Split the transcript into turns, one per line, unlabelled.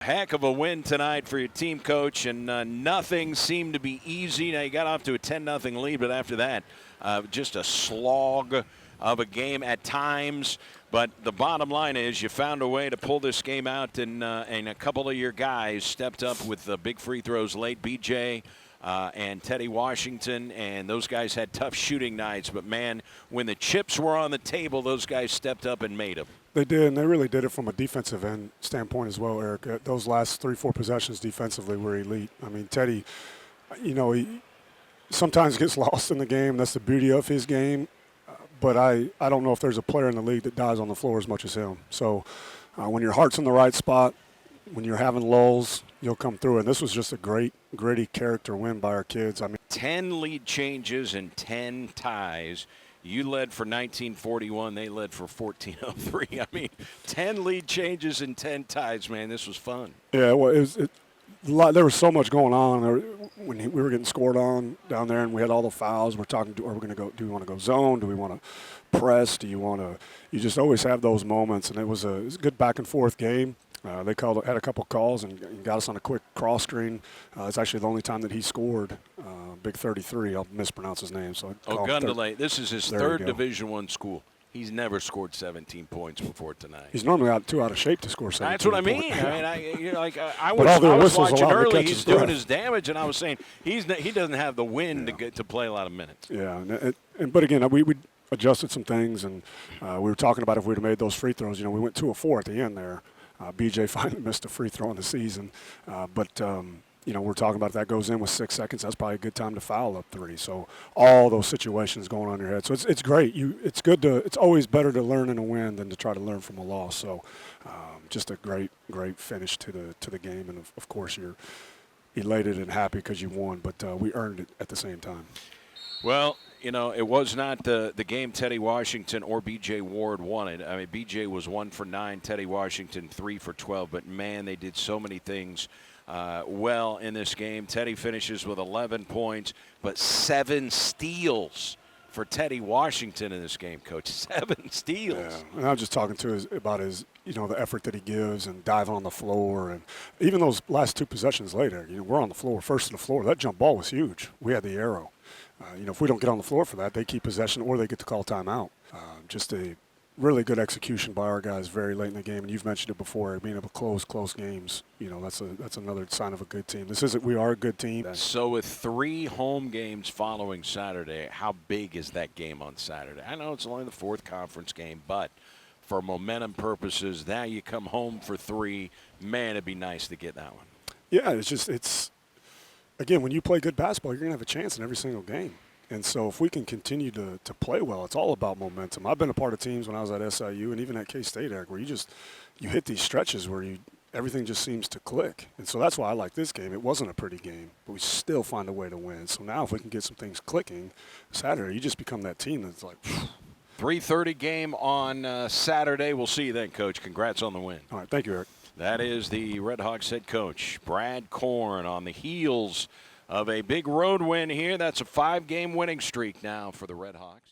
Heck of a win tonight for your team, Coach, and nothing seemed to be easy. Now, you got off to a 10-0 lead, but after that, just a slog of a game at times. But the bottom line is you found a way to pull this game out, and a couple of your guys stepped up with big free throws late. BJ and Teddy Washington, and those guys had tough shooting nights. But, man, when the chips were on the table, those guys stepped up and made them.
They did, and they really did it from a defensive end standpoint as well, Eric. Those last 3-4 possessions defensively were elite. I mean, Teddy, he sometimes gets lost in the game. That's the beauty of his game. But I don't know if there's a player in the league that dies on the floor as much as him. So when your heart's in the right spot, when you're having lulls, you'll come through. And this was just a great, gritty character win by our kids. I mean,
10 lead changes and 10 ties. You led for 1941. They led for 1403. I mean, 10 lead changes and 10 ties, man. This was fun.
Yeah, well, there was so much going on when we were getting scored on down there, and we had all the fouls. We're talking, are we going to go? Do we want to go zone? Do we want to press? Do you want to? You just always have those moments, and it was a good back and forth game. They had a couple calls and got us on a quick cross screen. It's actually the only time that he scored. Big 33. I'll mispronounce his name. So
Gundolay. This is his third Division I school. He's never scored 17 points before tonight.
He's normally too out of shape to score 17.
That's what I mean. I was watching early. He's doing his damage, and I was saying he doesn't have the wind to play a lot of minutes.
Yeah, but again, we adjusted some things, and we were talking about if we'd have made those free throws. We went 2 of 4 at the end there. BJ finally missed a free throw in the season, but we're talking about if that goes in with 6 seconds, that's probably a good time to foul up 3. So all those situations going on in your head. So it's great. It's always better to learn in a win than to try to learn from a loss. So just a great finish to the game, and of course you're elated and happy because you won, but we earned it at the same time.
Well, it was not the game Teddy Washington or B.J. Ward wanted. I mean, B.J. was 1 for 9, Teddy Washington 3 for 12. But, man, they did so many things well in this game. Teddy finishes with 11 points, but 7 steals for Teddy Washington in this game, Coach. 7 steals.
Yeah, and I was just talking about his the effort that he gives and diving on the floor. And even those last 2 possessions later, we're on the floor, first to the floor. That jump ball was huge. We had the arrow. If we don't get on the floor for that, they keep possession or they get to call timeout. Just a really good execution by our guys very late in the game. And you've mentioned it before, being able to close games. That's another sign of a good team. We are a good team.
So with 3 home games following Saturday, how big is that game on Saturday? I know it's only the 4th conference game, but for momentum purposes, now you come home for 3. Man, it'd be nice to get that one.
Yeah, again, when you play good basketball, you're going to have a chance in every single game. And so if we can continue to play well, it's all about momentum. I've been a part of teams when I was at SIU and even at K-State, Eric, where you hit these stretches where everything just seems to click. And so that's why I like this game. It wasn't a pretty game, but we still find a way to win. So now if we can get some things clicking Saturday, you just become that team that's like –
3:30 game on Saturday. We'll see you then, Coach. Congrats on the win.
All right, thank you, Eric.
That is the Red Hawks head coach, Brad Korn, on the heels of a big road win here. That's a 5-game winning streak now for the Red Hawks.